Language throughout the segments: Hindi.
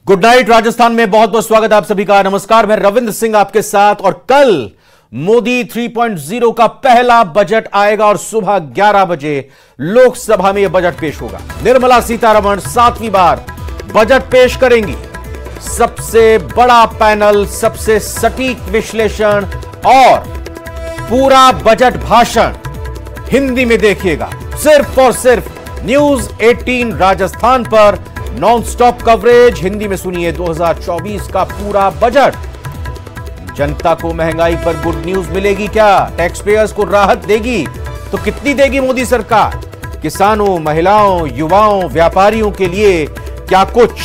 गुड नाइट राजस्थान में बहुत बहुत स्वागत है आप सभी का। नमस्कार, मैं रविंद्र सिंह आपके साथ। और कल मोदी 3.0 का पहला बजट आएगा और सुबह 11 बजे लोकसभा में यह बजट पेश होगा। निर्मला सीतारमण 7वीं बार बजट पेश करेंगी। सबसे बड़ा पैनल, सबसे सटीक विश्लेषण और पूरा बजट भाषण हिंदी में देखिएगा। सिर्फ और सिर्फ न्यूज 18 राजस्थान पर नॉन स्टॉप कवरेज। हिंदी में सुनिए 2024 का पूरा बजट। जनता को महंगाई पर गुड न्यूज मिलेगी क्या? टैक्स पेयर्स को राहत देगी तो कितनी देगी मोदी सरकार? किसानों, महिलाओं, युवाओं, व्यापारियों के लिए क्या कुछ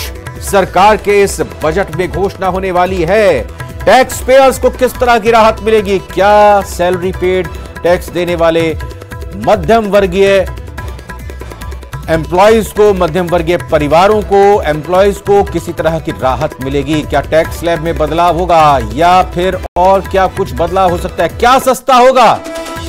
सरकार के इस बजट में घोषणा होने वाली है? टैक्स पेयर्स को किस तरह की राहत मिलेगी? क्या सैलरी पेड टैक्स देने वाले मध्यम वर्गीय एम्प्लॉइज को, मध्यम वर्गीय परिवारों को, एम्प्लॉइज को किसी तरह की राहत मिलेगी? क्या टैक्स स्लैब में बदलाव होगा या फिर और क्या कुछ बदलाव हो सकता है? क्या सस्ता होगा,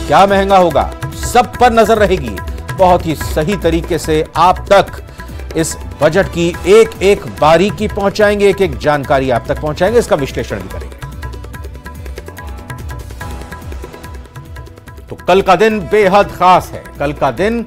क्या महंगा होगा? सब पर नजर रहेगी। बहुत ही सही तरीके से आप तक इस बजट की एक एक बारीकी पहुंचाएंगे, एक एक जानकारी आप तक पहुंचाएंगे, इसका विश्लेषण भी करेंगे। तो कल का दिन बेहद खास है। कल का दिन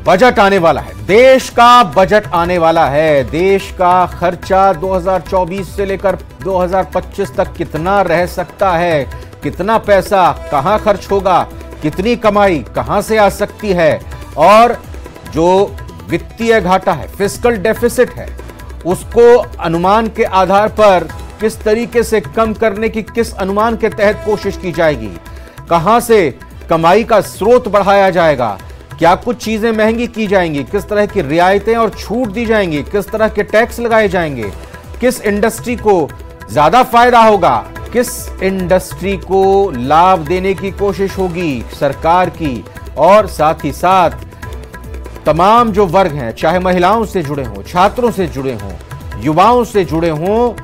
बजट आने वाला है, देश का बजट आने वाला है। देश का खर्चा 2024 से लेकर 2025 तक कितना रह सकता है, कितना पैसा कहां खर्च होगा, कितनी कमाई कहां से आ सकती है, और जो वित्तीय घाटा है, फिस्कल डेफिसिट है, उसको अनुमान के आधार पर किस तरीके से कम करने की किस अनुमान के तहत कोशिश की जाएगी, कहां से कमाई का स्रोत बढ़ाया जाएगा, क्या कुछ चीजें महंगी की जाएंगी, किस तरह की रियायतें और छूट दी जाएंगी, किस तरह के टैक्स लगाए जाएंगे, किस इंडस्ट्री को ज्यादा फायदा होगा, किस इंडस्ट्री को लाभ देने की कोशिश होगी सरकार की, और साथ ही साथ तमाम जो वर्ग हैं, चाहे महिलाओं से जुड़े हों, छात्रों से जुड़े हों, युवाओं से जुड़े हों,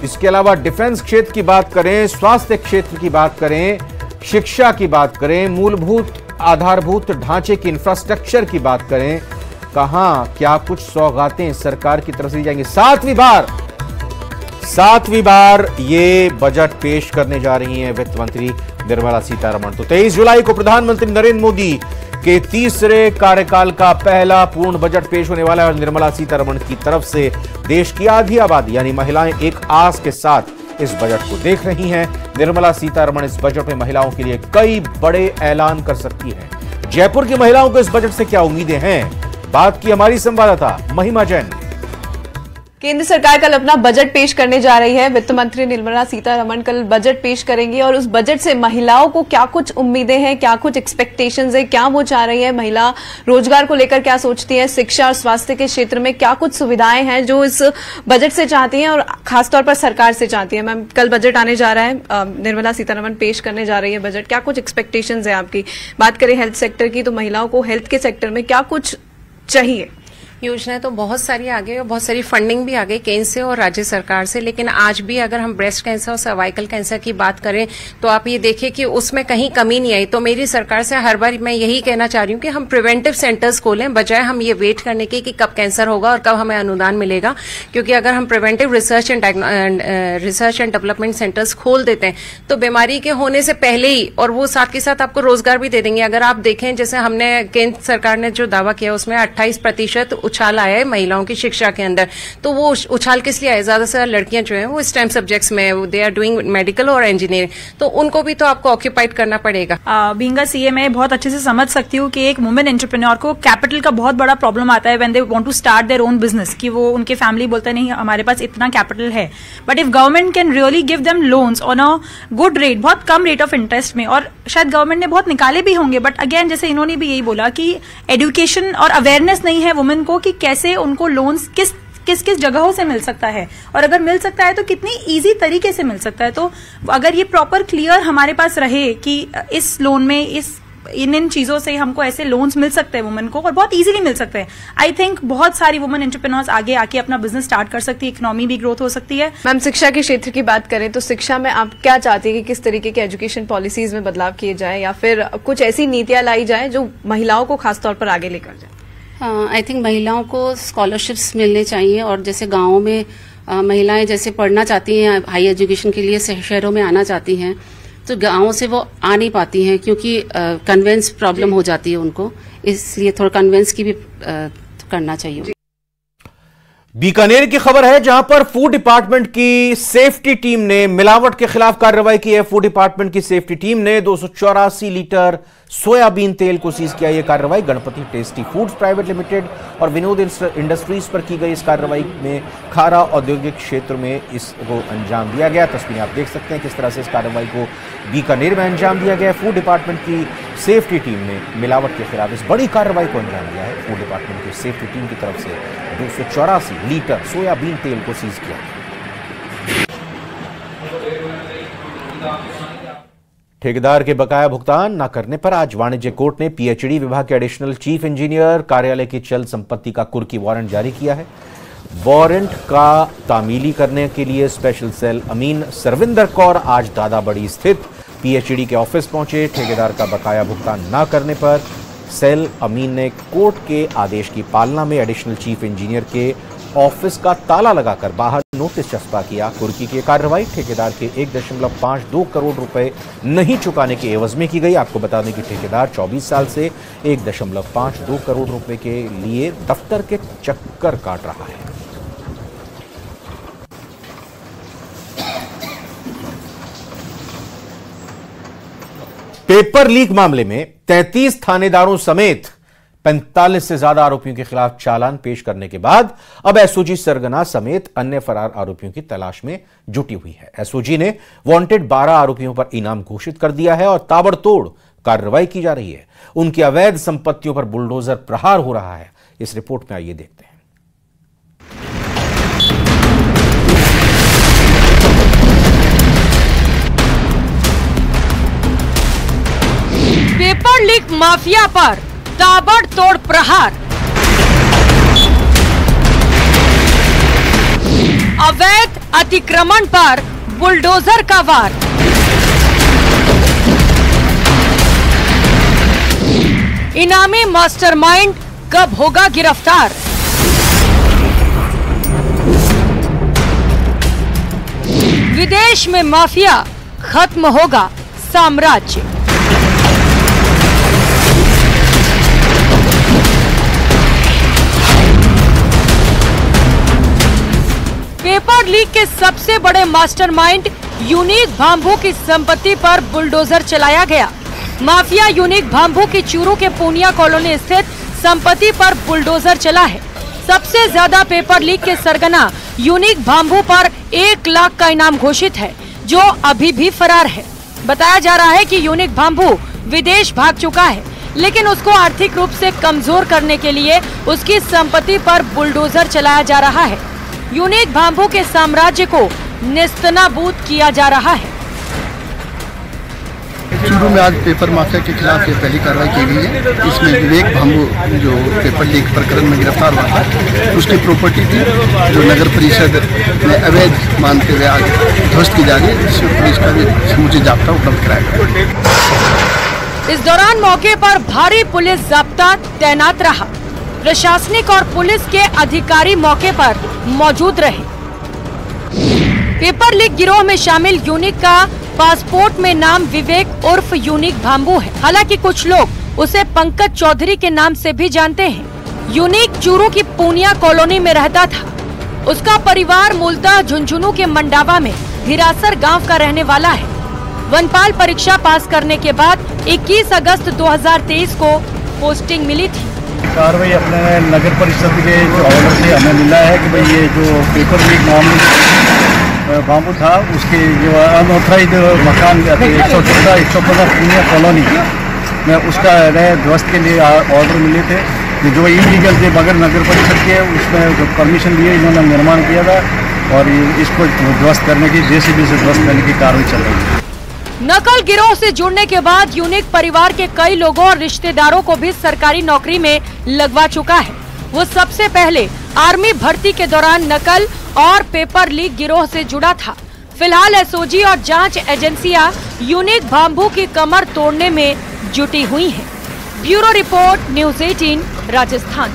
इसके अलावा डिफेंस क्षेत्र की बात करें, स्वास्थ्य क्षेत्र की बात करें, शिक्षा की बात करें, मूलभूत आधारभूत ढांचे की इंफ्रास्ट्रक्चर की बात करें, कहां क्या कुछ सौगातें सरकार की तरफ से दी जाएंगी। 7वीं बार ये बजट पेश करने जा रही हैं वित्त मंत्री निर्मला सीतारमण। तो 23 जुलाई को प्रधानमंत्री नरेंद्र मोदी के तीसरे कार्यकाल का पहला पूर्ण बजट पेश होने वाला है और निर्मला सीतारमण की तरफ से देश की आधी आबादी यानी महिलाएं एक आस के साथ इस बजट को देख रही हैं। निर्मला सीतारमण इस बजट में महिलाओं के लिए कई बड़े ऐलान कर सकती हैं। जयपुर की महिलाओं को इस बजट से क्या उम्मीदें हैं? बात की हमारी संवाददाता महिमा जैन। केंद्र सरकार कल अपना बजट पेश करने जा रही है। वित्त मंत्री निर्मला सीतारमण कल बजट पेश करेंगी और उस बजट से महिलाओं को क्या कुछ उम्मीदें हैं, क्या कुछ एक्सपेक्टेशंस है, क्या वो चाह रही है, महिला रोजगार को लेकर क्या सोचती है, शिक्षा और स्वास्थ्य के क्षेत्र में क्या कुछ सुविधाएं हैं जो इस बजट से चाहती हैं और खासतौर पर सरकार से चाहती है। मैम, कल बजट आने जा रहा है, निर्मला सीतारमण पेश करने जा रही है बजट, क्या कुछ एक्सपेक्टेशंस है आपकी? बात करें हेल्थ सेक्टर की तो महिलाओं को हेल्थ के सेक्टर में क्या कुछ चाहिए? योजनाएं तो बहुत सारी आ गई और बहुत सारी फंडिंग भी आ गई केंद्र से और राज्य सरकार से, लेकिन आज भी अगर हम ब्रेस्ट कैंसर और सर्वाइकल कैंसर की बात करें तो आप ये देखिए कि उसमें कहीं कमी नहीं आई। तो मेरी सरकार से हर बार मैं यही कहना चाह रही हूँ कि हम प्रिवेंटिव सेंटर्स खोलें, बजाय हम ये वेट करने की कि कब कैंसर होगा और कब हमें अनुदान मिलेगा। क्योंकि अगर हम preventive research and development centres खोल देते हैं तो बीमारी के होने से पहले ही, और वो साथ के साथ आपको रोजगार भी दे देंगे। अगर आप देखें, जैसे हमने केंद्र सरकार ने जो दावा किया उसमें 28% उछाल आया है महिलाओं की शिक्षा के अंदर। तो वो उछाल किस लिए आया? ज्यादा से ज्यादा लड़कियां जो हैं वो स्टेम सब्जेक्ट्स में दे आर डूइंग मेडिकल और इंजीनियरिंग, तो उनको भी तो आपको ऑक्यूपाइड करना पड़ेगा। बीइंग अ सीए मैं बहुत अच्छे से समझ सकती हूँ कि एक वुमेन एंटरप्रेन्योर को कैपिटल का बहुत बड़ा प्रॉब्लम आता है when they want to start their own business, कि वो उनके फैमिली बोलते नहीं हमारे पास इतना कैपिटल है। But if government can really give them loans on a good rate, बहुत कम रेट ऑफ इंटरेस्ट में, और शायद गवर्नमेंट ने बहुत निकाले भी होंगे, बट अगेन जैसे इन्होंने भी यही बोला कि एजुकेशन और अवेयरनेस नहीं है वुमेन को कि कैसे उनको लोन्स किस किस जगहों से मिल सकता है, और अगर मिल सकता है तो कितनी इजी तरीके से मिल सकता है। तो अगर ये प्रॉपर क्लियर हमारे पास रहे कि इस लोन में इन चीजों से हमको ऐसे लोन्स मिल सकते हैं वुमेन को, और बहुत इजीली मिल सकते हैं, आई थिंक बहुत सारी वुमेन एंटरप्रेन्योर्स आगे आके अपना बिजनेस स्टार्ट कर सकती है, इकोनॉमी भी ग्रोथ हो सकती है। मैम, शिक्षा के क्षेत्र की बात करें तो शिक्षा में आप क्या चाहती है कि किस तरीके के एजुकेशन पॉलिसीज में बदलाव किए जाए, या फिर कुछ ऐसी नीतियां लाई जाए जो महिलाओं को खासतौर पर आगे लेकर जाए? आई थिंक महिलाओं को स्कॉलरशिप्स मिलने चाहिए, और जैसे गाँव में महिलाएं जैसे पढ़ना चाहती हैं, हाई एजुकेशन के लिए शहरों में आना चाहती हैं, तो गाँव से वो आ नहीं पाती हैं क्योंकि कन्वेंस प्रॉब्लम हो जाती है उनको, इसलिए थोड़ा कन्वेंस की भी करना चाहिए। बीकानेर की खबर है, जहां पर फूड डिपार्टमेंट की सेफ्टी टीम ने मिलावट के खिलाफ कार्रवाई की है। फूड डिपार्टमेंट की सेफ्टी टीम ने 284 लीटर सोयाबीन तेल को सीज किया। यह कार्रवाई Ganpati tasty foods private limited और विनोद इंडस्ट्रीज पर की गई। इस कार्रवाई में खारा औद्योगिक क्षेत्र में इसको अंजाम दिया गया। तस्वीरें आप देख सकते हैं किस तरह से इस कार्रवाई को बीकानेर में अंजाम दिया गया। फूड डिपार्टमेंट की सेफ्टी टीम ने मिलावट के खिलाफ इस बड़ी कार्रवाई को अंजाम दिया है। फूड डिपार्टमेंट की सेफ्टी टीम की तरफ से 284 लीटर सोयाबीन तेल को सीज किया। ठेकेदार के बकाया भुगतान न करने पर आज वाणिज्य कोर्ट ने पीएचईडी विभाग के एडिशनल चीफ इंजीनियर कार्यालय की चल संपत्ति का कुर्की वारंट जारी किया है। वारंट का तामीली करने के लिए स्पेशल सेल अमीन सरविंदर कौर आज दादाबड़ी स्थित पीएचईडी के ऑफिस पहुंचे। ठेकेदार का बकाया भुगतान न करने पर सेल अमीन ने कोर्ट के आदेश की पालना में एडिशनल चीफ इंजीनियर के ऑफिस का ताला लगाकर बाहर नोटिस चस्पा किया। कुर्की की कार्रवाई ठेकेदार के 1.52 करोड़ रुपए नहीं चुकाने के एवज में की गई। आपको बता दें कि ठेकेदार 24 साल से 1.52 करोड़ रुपए के लिए दफ्तर के चक्कर काट रहा है। पेपर लीक मामले में 33 थानेदारों समेत 45 से ज्यादा आरोपियों के खिलाफ चालान पेश करने के बाद अब एसओजी सरगना समेत अन्य फरार आरोपियों की तलाश में जुटी हुई है। एसओजी ने वांटेड 12 आरोपियों पर इनाम घोषित कर दिया है और ताबड़तोड़ कार्रवाई की जा रही है। उनकी अवैध संपत्तियों पर बुलडोजर प्रहार हो रहा है। इस रिपोर्ट में आइए देखते हैं। पेपर लीक माफिया पर ताबड़तोड़ प्रहार, अवैध अतिक्रमण पर बुलडोजर का वार, इनामी मास्टरमाइंड कब होगा गिरफ्तार, विदेश में माफिया खत्म होगा साम्राज्य। पेपर लीक के सबसे बड़े मास्टरमाइंड यूनिक भांभू की संपत्ति पर बुलडोजर चलाया गया। माफिया यूनिक भांभू की चूरू के पूनिया कॉलोनी स्थित संपत्ति पर बुलडोजर चला है। सबसे ज्यादा पेपर लीक के सरगना यूनिक भांभू पर 1 लाख का इनाम घोषित है, जो अभी भी फरार है। बताया जा रहा है कि यूनिक भांभू विदेश भाग चुका है, लेकिन उसको आर्थिक रूप से कमजोर करने के लिए उसकी संपत्ति पर बुलडोजर चलाया जा रहा है। यूनिक भांभू के साम्राज्य को नेस्तनाबूद किया जा रहा है। चूरू में आज पेपर माफिया के खिलाफ ये पहली कार्रवाई की गई है। इसमें विवेक भांभू जो पेपर लीक प्रकरण में गिरफ्तार हुआ था, उसकी प्रॉपर्टी थी जो नगर परिषद में अवैध मानते हुए आज ध्वस्त की जा रही है, जिससे पुलिस का भी समुचित जाब्ता उपलब्ध कराया गया। इस दौरान मौके पर भारी पुलिस जाब्ता तैनात रहा। प्रशासनिक और पुलिस के अधिकारी मौके पर मौजूद रहे। पेपर लीक गिरोह में शामिल यूनिक का पासपोर्ट में नाम विवेक उर्फ यूनिक भांभू है। हालांकि कुछ लोग उसे पंकज चौधरी के नाम से भी जानते हैं। यूनिक चूरू की पूनिया कॉलोनी में रहता था। उसका परिवार मूलतः झुंझुनू के मंडावा में हिरासर गांव का रहने वाला है। वनपाल परीक्षा पास करने के बाद 21 अगस्त 2023 को पोस्टिंग मिली थी। कार्रवाई अपने नगर परिषद के जो ऑर्डर से हमें मिला है कि भाई ये जो पेपर लीक मामले भांभू था, उसके जो अनऑथराइज मकान 114-115 पूनिया कॉलोनी में उसका ध्वस्त के लिए ऑर्डर मिले थे। जो इलीगल थे बगैर नगर परिषद के, उसमें जो परमिशन लिए इन्होंने निर्माण किया था और इसको ध्वस्त करने की जेसीबी से ध्वस्त करने की कार्रवाई चल रही है। नकल गिरोह से जुड़ने के बाद यूनिक परिवार के कई लोगों और रिश्तेदारों को भी सरकारी नौकरी में लगवा चुका है। वो सबसे पहले आर्मी भर्ती के दौरान नकल और पेपर लीक गिरोह से जुड़ा था। फिलहाल एसओजी और जांच एजेंसियां यूनिक भांभू की कमर तोड़ने में जुटी हुई हैं। Bureau report, news 18 Rajasthan.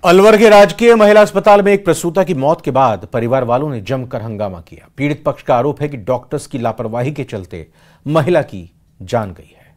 Alwar के राजकीय महिला अस्पताल में एक प्रसूता की मौत के बाद परिवार वालों ने जमकर हंगामा किया। पीड़ित पक्ष का आरोप है कि डॉक्टर्स की लापरवाही के चलते महिला की जान गई है।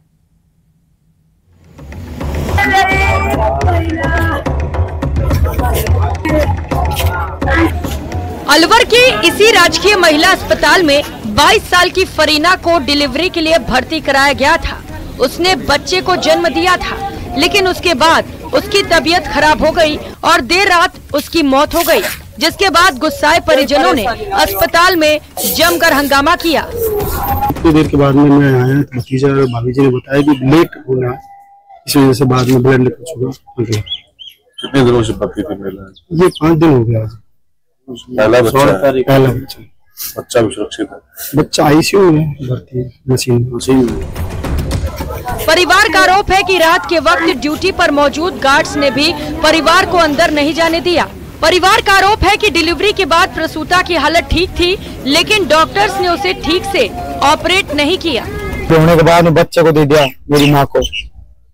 अलवर के इसी राजकीय महिला अस्पताल में 22 साल की फरीना को डिलीवरी के लिए भर्ती कराया गया था। उसने बच्चे को जन्म दिया था, लेकिन उसके बाद उसकी तबीयत खराब हो गई और देर रात उसकी मौत हो गई, जिसके बाद गुस्साए परिजनों ने अस्पताल में जमकर हंगामा किया। कुछ देर के बाद में मैं आया, भतीजा और भाभी जी ने बताया कि लेट होना, इस वजह से बाद में ब्लड निकल चुका। कितने दिनों से पकड़ी थी महिला? ये 5 दिन हो गया। पहला बच्चा भी सुरक्षित है? बच्चा आईसीयू में भर्ती है, मशीन में। परिवार का आरोप है कि रात के वक्त ड्यूटी पर मौजूद गार्ड्स ने भी परिवार को अंदर नहीं जाने दिया। परिवार का आरोप है कि डिलीवरी के बाद प्रसूता की हालत ठीक थी, लेकिन डॉक्टर्स ने उसे ठीक से ऑपरेट नहीं किया। होने के बाद में बच्चे को दे दिया मेरी माँ को,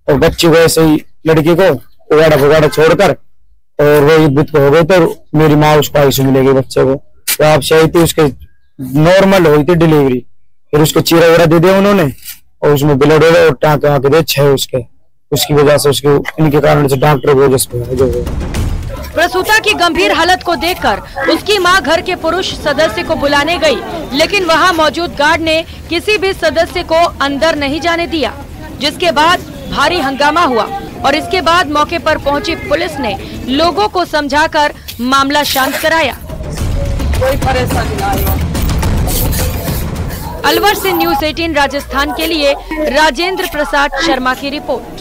और बच्चे को ऐसे ही लड़की को उगाड़ा फुगाड़ा छोड़कर और वो युद्ध हो गए, तो मेरी माँ उसको आईसीयू में ले गई बच्चे को। तो आपसे आई थी, उसके नॉर्मल हुई थी डिलीवरी, फिर उसको चीरा वगैरह दे दिया उन्होंने, और उसमें ब्लड और टाँके आके दे 6 उसकी वजह से उसके इनके कारण से डॉक्टर को जो प्रसूता की गंभीर हालत को देखकर उसकी मां घर के पुरुष सदस्य को बुलाने गई, लेकिन वहां मौजूद गार्ड ने किसी भी सदस्य को अंदर नहीं जाने दिया, जिसके बाद भारी हंगामा हुआ और इसके बाद मौके पर पहुंची पुलिस ने लोगों को समझाकर मामला शांत कराया। कोई परेशानी नहीं। अलवर से न्यूज़ 18 राजस्थान के लिए राजेंद्र प्रसाद शर्मा की रिपोर्ट।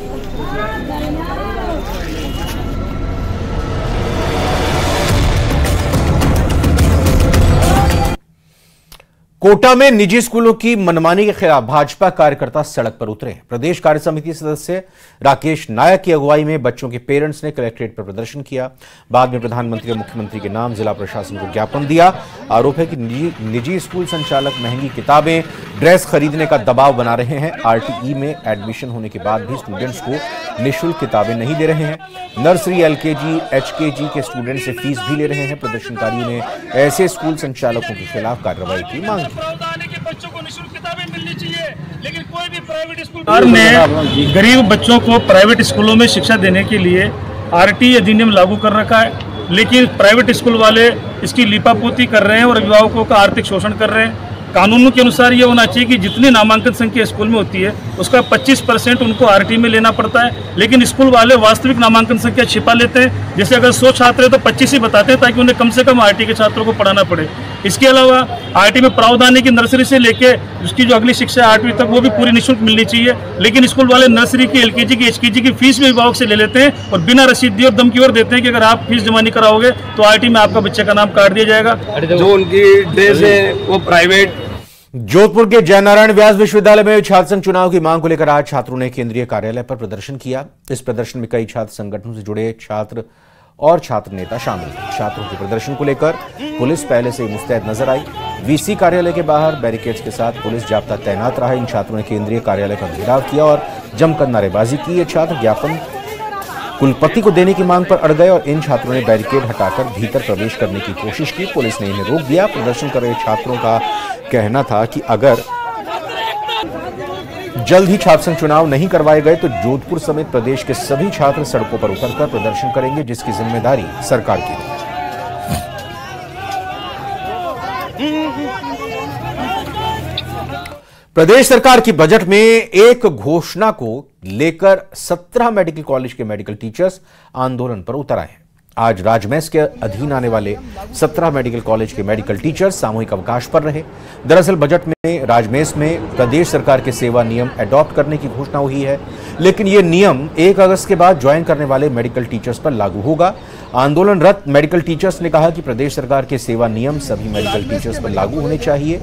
कोटा में निजी स्कूलों की मनमानी के खिलाफ भाजपा कार्यकर्ता सड़क पर उतरे। प्रदेश कार्य समिति सदस्य राकेश नायक की अगुवाई में बच्चों के पेरेंट्स ने कलेक्ट्रेट पर प्रदर्शन किया। बाद में प्रधानमंत्री और मुख्यमंत्री के नाम जिला प्रशासन को ज्ञापन दिया। आरोप है कि निजी स्कूल संचालक महंगी किताबें, ड्रेस खरीदने का दबाव बना रहे हैं। आरटीई में एडमिशन होने के बाद भी स्टूडेंट्स को निःशुल्क किताबें नहीं दे रहे हैं। नर्सरी, एलकेजी, एचकेजी के स्टूडेंट से फीस भी ले रहे हैं। प्रदर्शनकारियों ने ऐसे स्कूल संचालकों के खिलाफ कार्रवाई की मांग। बच्चों को निःशुल्क किताबें मिलनी चाहिए, लेकिन कोई भी प्राइवेट स्कूल ने गरीब बच्चों को प्राइवेट स्कूलों में शिक्षा देने के लिए आरटीई अधिनियम लागू कर रखा है, लेकिन प्राइवेट स्कूल वाले इसकी लीपापोती कर रहे हैं और अभिभावकों का आर्थिक शोषण कर रहे हैं। कानूनों के अनुसार ये होना चाहिए कि जितनी नामांकन संख्या स्कूल में होती है उसका 25% उनको आरटीई में लेना पड़ता है, लेकिन स्कूल वाले वास्तविक नामांकन संख्या छिपा लेते हैं। जैसे अगर 100 छात्र है तो 25 ही बताते हैं, ताकि उन्हें कम से कम आरटीई के छात्रों को पढ़ाना पड़े। इसके अलावा आरटीई में प्रावधान है कि नर्सरी से लेके उसकी जो अगली शिक्षा 8वीं तक वो भी पूरी निःशुल्क मिलनी चाहिए, लेकिन स्कूल वाले नर्सरी की, एलकेजी की, एचकेजी की फीस भी अभिभावक से ले लेते हैं और बिना रसीद दिए और धमकी और देते हैं कि अगर आप फीस जमा नहीं कराओगे तो आरटीई में आपका बच्चे का नाम काट दिया जाएगा। जो उनकी ड्रेस है वो प्राइवेट। जोधपुर के जयनारायण व्यास विश्वविद्यालय में छात्र संघ चुनाव की मांग को लेकर आज छात्रों ने केंद्रीय कार्यालय पर प्रदर्शन किया। इस प्रदर्शन में कई छात्र संगठनों से जुड़े छात्र और छात्र नेता शामिल थे। छात्रों के प्रदर्शन को लेकर पुलिस पहले से ही मुस्तैद नजर आई। वीसी कार्यालय के बाहर बैरिकेड्स के साथ पुलिस जाब्ता तैनात रहा। इन छात्रों ने केंद्रीय कार्यालय का घेराव किया और जमकर नारेबाजी की। ये छात्र ज्ञापन कुलपति को देने की मांग पर अड़ गए और इन छात्रों ने बैरिकेड हटाकर भीतर प्रवेश करने की कोशिश की। पुलिस ने इन्हें रोक दिया। प्रदर्शन कर रहे छात्रों का कहना था कि अगर जल्द ही छात्र संघ चुनाव नहीं करवाए गए तो जोधपुर समेत प्रदेश के सभी छात्र सड़कों पर उतरकर प्रदर्शन करेंगे, जिसकी जिम्मेदारी सरकार की है। प्रदेश सरकार की बजट में एक घोषणा को लेकर 17 मेडिकल कॉलेज के मेडिकल टीचर्स आंदोलन पर उतर आए हैं। आज राजमेस के अधीन आने वाले 17 मेडिकल कॉलेज के मेडिकल टीचर्स सामूहिक अवकाश पर रहे। दरअसल बजट में राजमेस में प्रदेश सरकार के सेवा नियम अडॉप्ट करने की घोषणा हुई है, लेकिन यह नियम 1 अगस्त के बाद ज्वाइन करने वाले मेडिकल टीचर्स पर लागू होगा। आंदोलनरत मेडिकल टीचर्स ने कहा कि प्रदेश सरकार के सेवा नियम सभी मेडिकल टीचर्स पर लागू होने चाहिए।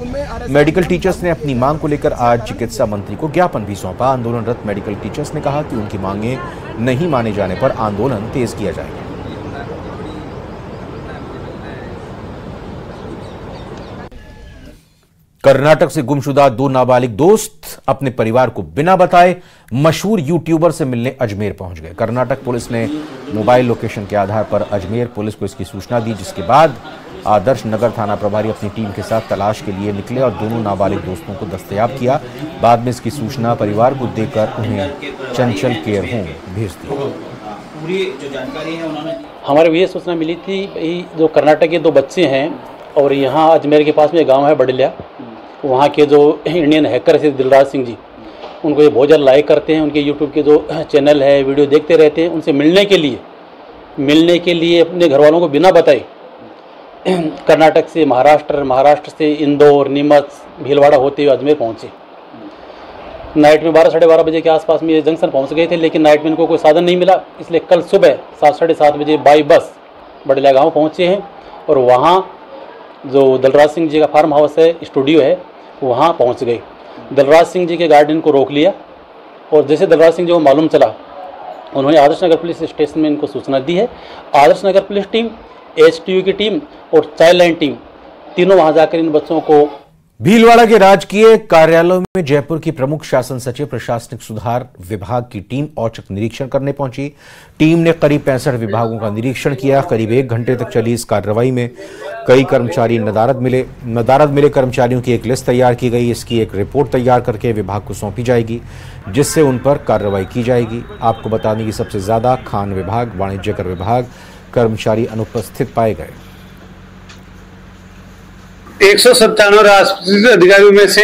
मेडिकल टीचर्स ने अपनी मांग को लेकर आज चिकित्सा मंत्री को ज्ञापन भी सौंपा। आंदोलनरत मेडिकल टीचर्स ने कहा कि उनकी मांगें नहीं माने जाने पर आंदोलन तेज किया जाएगा। कर्नाटक से गुमशुदा 2 नाबालिग दोस्त अपने परिवार को बिना बताए मशहूर यूट्यूबर से मिलने अजमेर पहुंच गए। कर्नाटक पुलिस ने मोबाइल लोकेशन के आधार पर अजमेर पुलिस को इसकी सूचना दी, जिसके बाद आदर्श नगर थाना प्रभारी अपनी टीम के साथ तलाश के लिए निकले और दोनों नाबालिग दोस्तों को दस्तयाब किया। बाद में इसकी सूचना परिवार को देकर उन्हें चंचल केयर होम भेज दिया। पूरी जो जानकारी है उन्होंने हमारे को ये सूचना मिली थी, जो कर्नाटक के 2 बच्चे हैं और यहाँ अजमेर के पास में गांव है बडलिया, वहाँ के जो इंडियन हैकर है दिलराज सिंह जी, उनको ये बहुत ज़्यादा लाइक करते हैं। उनके यूट्यूब के जो चैनल है वीडियो देखते रहते हैं। उनसे मिलने के लिए अपने घर वालों को बिना बताए कर्नाटक से महाराष्ट्र से इंदौर, नीमच, भीलवाड़ा होते हुए अजमेर पहुँचे। नाइट में 12 साढ़े 12 बजे के आसपास में ये जंक्शन पहुँच गए थे, लेकिन नाइट में इनको कोई साधन नहीं मिला, इसलिए कल सुबह 7 साढ़े 7 बजे बाई बस बडलिया गाँव पहुँचे हैं और वहाँ जो दलराज सिंह जी का फार्म हाउस है, स्टूडियो है, वहाँ पहुँच गए। दलराज सिंह जी के गार्डियन को रोक लिया और जैसे दलराज सिंह जी को मालूम चला, उन्होंने आदर्श नगर पुलिस स्टेशन में इनको सूचना दी है। Adarsh Nagar police team, HTU की टीम और चाइल्ड लाइन टीम तीनों वहाँ जाकर इन बच्चों को। भीलवाड़ा के राजकीय कार्यालय में जयपुर की प्रमुख शासन सचिव प्रशासनिक सुधार विभाग की टीम औचक निरीक्षण करने पहुंची। टीम ने करीब 65 विभागों का निरीक्षण किया। करीब 1 घंटे तक चली इस कार्रवाई में कई कर्मचारी नदारद मिले कर्मचारियों की एक लिस्ट तैयार की गई। इसकी एक रिपोर्ट तैयार करके विभाग को सौंपी जाएगी, जिससे उन पर कार्रवाई की जाएगी। आपको बता दें कि सबसे ज्यादा खान विभाग, वाणिज्य कर विभाग कर्मचारी अनुपस्थित पाए गए। 197 राजपत्रित अधिकारियों में से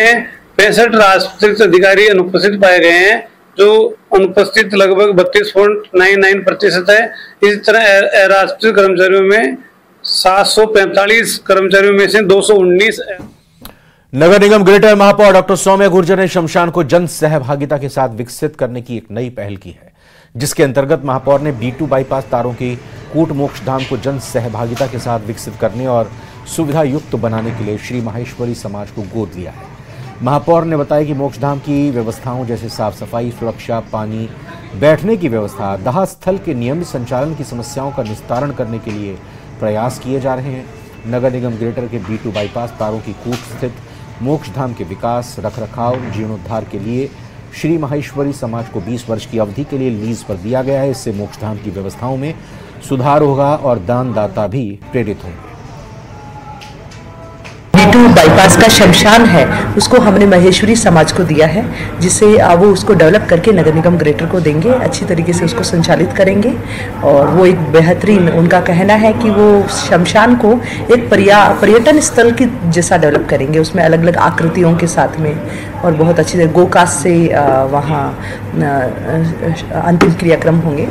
65 राजपत्रित अधिकारी अनुपस्थित पाए गए हैं, जो अनुपस्थित लगभग 32.99% है। इसी तरह राजपत्रित कर्मचारियों में 745 कर्मचारियों में से 219। नगर निगम ग्रेटर महापौर डॉक्टर सौम्या गुर्जर ने शमशान को जन सहभागिता के साथ विकसित करने की एक नई पहल की है, जिसके अंतर्गत महापौर ने B2 बाईपास तारों की कूट मोक्ष धाम को जन सहभागिता के साथ विकसित करने और सुविधा युक्त बनाने के लिए श्री माहेश्वरी समाज को गोद लिया है। महापौर ने बताया कि मोक्षधाम की व्यवस्थाओं जैसे साफ सफाई, सुरक्षा, पानी, बैठने की व्यवस्था, दाह स्थल के नियमित संचालन की समस्याओं का निस्तारण करने के लिए प्रयास किए जा रहे हैं। नगर निगम ग्रेटर के B2 बाईपास तारों की कूट स्थित मोक्षधाम के विकास, रखरखाव, जीर्णोद्धार के लिए श्री माहेश्वरी समाज को 20 वर्ष की अवधि के लिए लीज पर दिया गया है। इससे मोक्षधाम की व्यवस्थाओं में सुधार होगा और दानदाता भी प्रेरित होंगे। B2 बाईपास का शमशान है, उसको हमने महेश्वरी समाज को दिया है, जिससे वो उसको डेवलप करके नगर निगम ग्रेटर को देंगे, अच्छी तरीके से उसको संचालित करेंगे। और वो एक बेहतरीन, उनका कहना है कि वो शमशान को एक पर्यटन स्थल की जैसा डेवलप करेंगे, उसमें अलग अलग आकृतियों के साथ में, और बहुत अच्छी तरह गोकास्ट से वहाँ अंतिम क्रियाक्रम होंगे।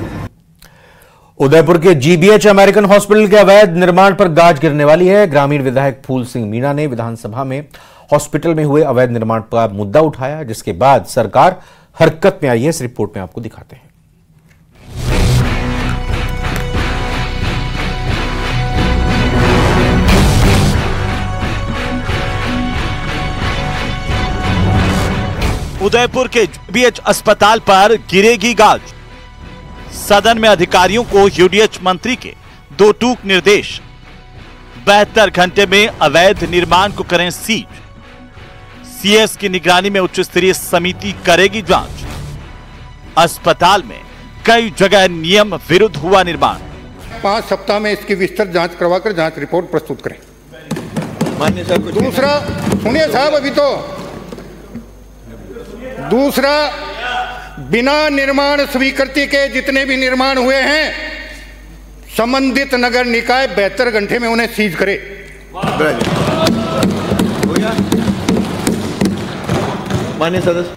उदयपुर के GBH अमेरिकन हॉस्पिटल के अवैध निर्माण पर गाज गिरने वाली है। ग्रामीण विधायक फूल सिंह मीणा ने विधानसभा में हॉस्पिटल में हुए अवैध निर्माण का मुद्दा उठाया, जिसके बाद सरकार हरकत में आई है। इस रिपोर्ट में आपको दिखाते हैं। उदयपुर के GBH अस्पताल पर गिरेगी गाज। सदन में अधिकारियों को UDH मंत्री के 2 टूक निर्देश। 72 घंटे में अवैध निर्माण को करें सीज। CS की निगरानी में उच्च स्तरीय समिति करेगी जांच। अस्पताल में कई जगह नियम विरुद्ध हुआ निर्माण। 5 सप्ताह में इसकी विस्तृत जांच करवाकर जांच रिपोर्ट प्रस्तुत करें। माननीय साहब, दूसरा सुनिए साहब, अभी तो दूसरा, बिना निर्माण स्वीकृति के जितने भी निर्माण हुए हैं, संबंधित नगर निकाय 72 घंटे में उन्हें सीज करे। माननीय सदस्य,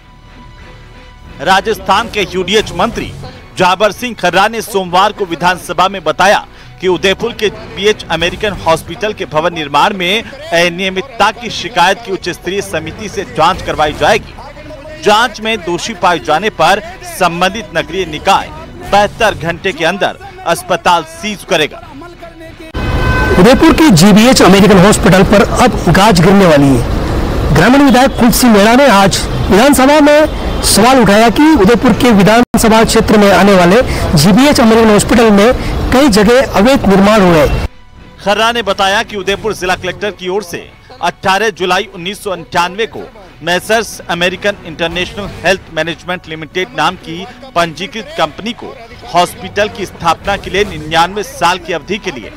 राजस्थान के UDH मंत्री जाबर सिंह खर्रा ने सोमवार को विधानसभा में बताया कि उदयपुर के GBH अमेरिकन हॉस्पिटल के भवन निर्माण में अनियमितता की शिकायत की उच्च स्तरीय समिति से जांच करवाई जाएगी। जांच में दोषी पाए जाने पर संबंधित नगरीय निकाय 72 घंटे के अंदर अस्पताल सीज करेगा। उदयपुर के GBH अमेरिकन हॉस्पिटल पर अब गाज गिरने वाली है। ग्रामीण विधायक फूल सिंह मीणा ने आज विधानसभा में सवाल उठाया कि उदयपुर के विधानसभा क्षेत्र में आने वाले GBH अमेरिकन हॉस्पिटल में कई जगह अवैध निर्माण हो रहे। खर्रा ने बताया कि उदयपुर जिला कलेक्टर की ओर से 18 जुलाई 1998 को Messrs American international health management limited नाम की पंजीकृत कंपनी को हॉस्पिटल की स्थापना के लिए 99 साल की अवधि के लिए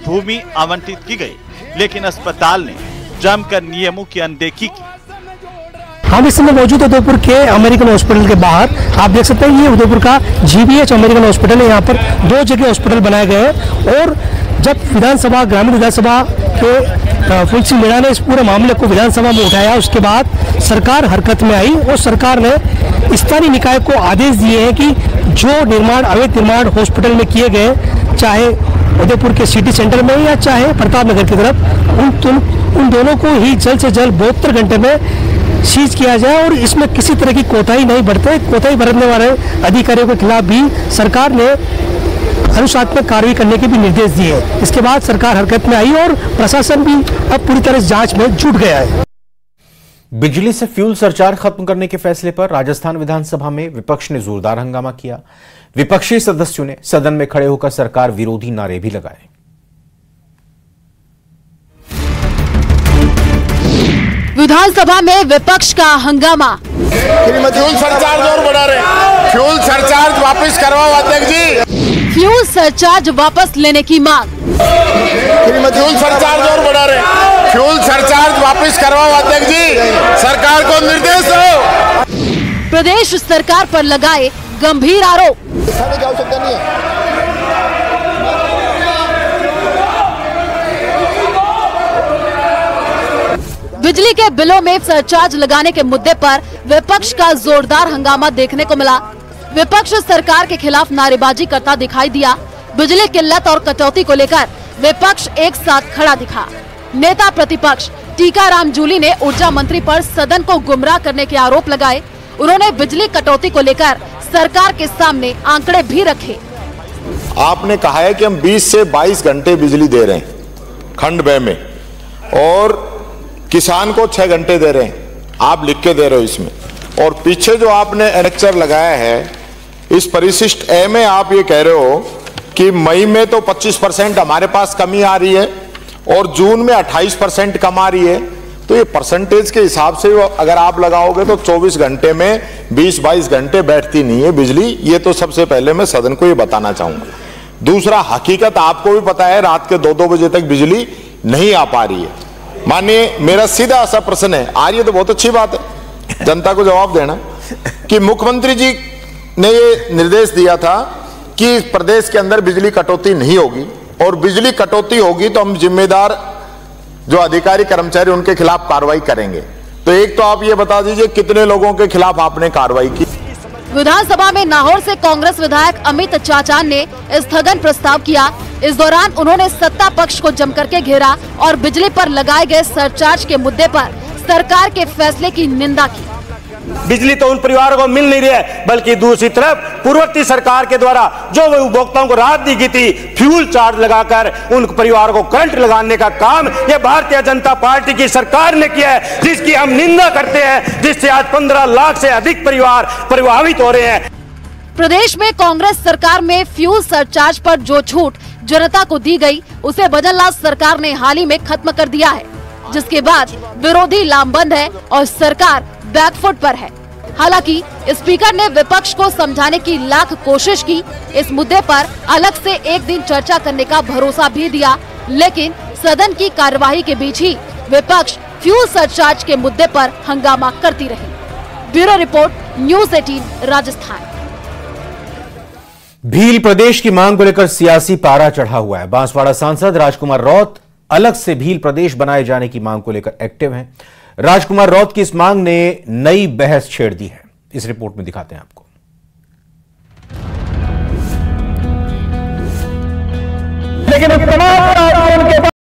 भूमि आवंटित की गई, लेकिन अस्पताल ने जमकर नियमों की अनदेखी की। हम इस समय मौजूद उदयपुर के अमेरिकन हॉस्पिटल के बाहर। आप देख सकते हैं ये उदयपुर का GBH अमेरिकन हॉस्पिटल है। यहाँ पर 2 जगह हॉस्पिटल बनाए गए हैं और जब विधानसभा ग्रामीण विधानसभा के फूल सिंह मीणा ने इस पूरे मामले को विधानसभा में उठाया, उसके बाद सरकार हरकत में आई और सरकार ने स्थानीय निकाय को आदेश दिए हैं कि जो निर्माण अवैध निर्माण हॉस्पिटल में किए गए, चाहे उदयपुर के सिटी सेंटर में या चाहे प्रताप नगर की तरफ, उन दोनों को ही जल्द से जल्द 72 घंटे में सीज किया जाए और इसमें किसी तरह की कोताही नहीं बरते। कोताही बरतने वाले अधिकारियों के खिलाफ भी सरकार ने अनुशासनात्मक कार्रवाई करने के भी निर्देश दिए। इसके बाद सरकार हरकत में आई और प्रशासन भी अब पूरी तरह जांच में जुट गया है। बिजली से फ्यूल सरचार्ज खत्म करने के फैसले पर राजस्थान विधानसभा में विपक्ष ने जोरदार हंगामा किया। विपक्षी सदस्यों ने सदन में खड़े होकर सरकार विरोधी नारे भी लगाए। विधानसभा में विपक्ष का हंगामा। फ्यूल सरचार्ज और बढ़ा रहे, फ्यूल सरचार्ज वापस करवाओ अध्यक्ष जी। फ्यूल सरचार्ज वापस लेने की मांग। फ्यूल सरचार्ज और बढ़ा रहे, फ्यूल सरचार्ज वापस करवाओ अध्यक्ष जी, सरकार को निर्देश दो। प्रदेश सरकार पर लगाए गंभीर आरोप। बिजली के बिलों में सरचार्ज लगाने के मुद्दे पर विपक्ष का जोरदार हंगामा देखने को मिला। विपक्ष सरकार के खिलाफ नारेबाजी करता दिखाई दिया। बिजली किल्लत और कटौती को लेकर विपक्ष एक साथ खड़ा दिखा। नेता प्रतिपक्ष टीकाराम जूली ने ऊर्जा मंत्री पर सदन को गुमराह करने के आरोप लगाए। उन्होंने बिजली कटौती को लेकर सरकार के सामने आंकड़े भी रखे। आपने कहा है कि हम 20 से 22 घंटे बिजली दे रहे हैं खंड ब में और किसान को 6 घंटे दे रहे हैं, आप लिख के दे रहे हो इसमें। और पीछे जो आपने एनेक्चर लगाया है इस परिशिष्ट ए में आप ये कह रहे हो कि मई में तो 25% हमारे पास कमी आ रही है और जून में 28% कम आ रही है। तो ये परसेंटेज के हिसाब से अगर आप लगाओगे तो 24 घंटे में 20-22 घंटे बैठती नहीं है बिजली। ये तो सबसे पहले मैं सदन को ये बताना चाहूंगा। दूसरा, हकीकत आपको भी पता है रात के 2-2 बजे तक बिजली नहीं आ पा रही है। मानिए मेरा सीधा सा प्रश्न है, आ रही है तो बहुत अच्छी बात है, जनता को जवाब देना कि मुख्यमंत्री जी ने ये निर्देश दिया था कि प्रदेश के अंदर बिजली कटौती नहीं होगी और बिजली कटौती होगी तो हम जिम्मेदार जो अधिकारी कर्मचारी उनके खिलाफ कार्रवाई करेंगे। तो एक तो आप ये बता दीजिए कितने लोगों के खिलाफ आपने कार्रवाई की। विधानसभा में नाहौर से कांग्रेस विधायक अमित चाचान ने स्थगन प्रस्ताव किया। इस दौरान उन्होंने सत्ता पक्ष को जमकर के घेरा और बिजली पर लगाए गए सरचार्ज के मुद्दे पर सरकार के फैसले की निंदा की। बिजली तो उन परिवारों को मिल नहीं रही है, बल्कि दूसरी तरफ पूर्ववर्ती सरकार के द्वारा जो उपभोक्ताओं को राहत दी गई थी फ्यूल चार्ज लगाकर उन परिवारों को करंट लगाने का काम ये भारतीय जनता पार्टी की सरकार ने किया है, जिसकी हम निंदा करते हैं, जिससे आज 15 लाख से अधिक परिवार प्रभावित हो रहे हैं। प्रदेश में कांग्रेस सरकार में फ्यूल सरचार्ज पर जो छूट जनता को दी गई उसे बजनलाल सरकार ने हाल ही में खत्म कर दिया है, जिसके बाद विरोधी लामबंद है और सरकार बैकफुट पर है। हालांकि स्पीकर ने विपक्ष को समझाने की लाख कोशिश की, इस मुद्दे पर अलग से एक दिन चर्चा करने का भरोसा भी दिया, लेकिन सदन की कार्यवाही के बीच ही विपक्ष फ्यूल सरचार्ज के मुद्दे पर हंगामा करती रही। Bureau report, news 18 Rajasthan. Bhil Pradesh की मांग को लेकर सियासी पारा चढ़ा हुआ है। बांसवाड़ा सांसद राजकुमार रौत अलग से भील प्रदेश बनाए जाने की मांग को लेकर एक्टिव हैं। राजकुमार रौत की इस मांग ने नई बहस छेड़ दी है। इस रिपोर्ट में दिखाते हैं आपको। लेकिन उस तमाम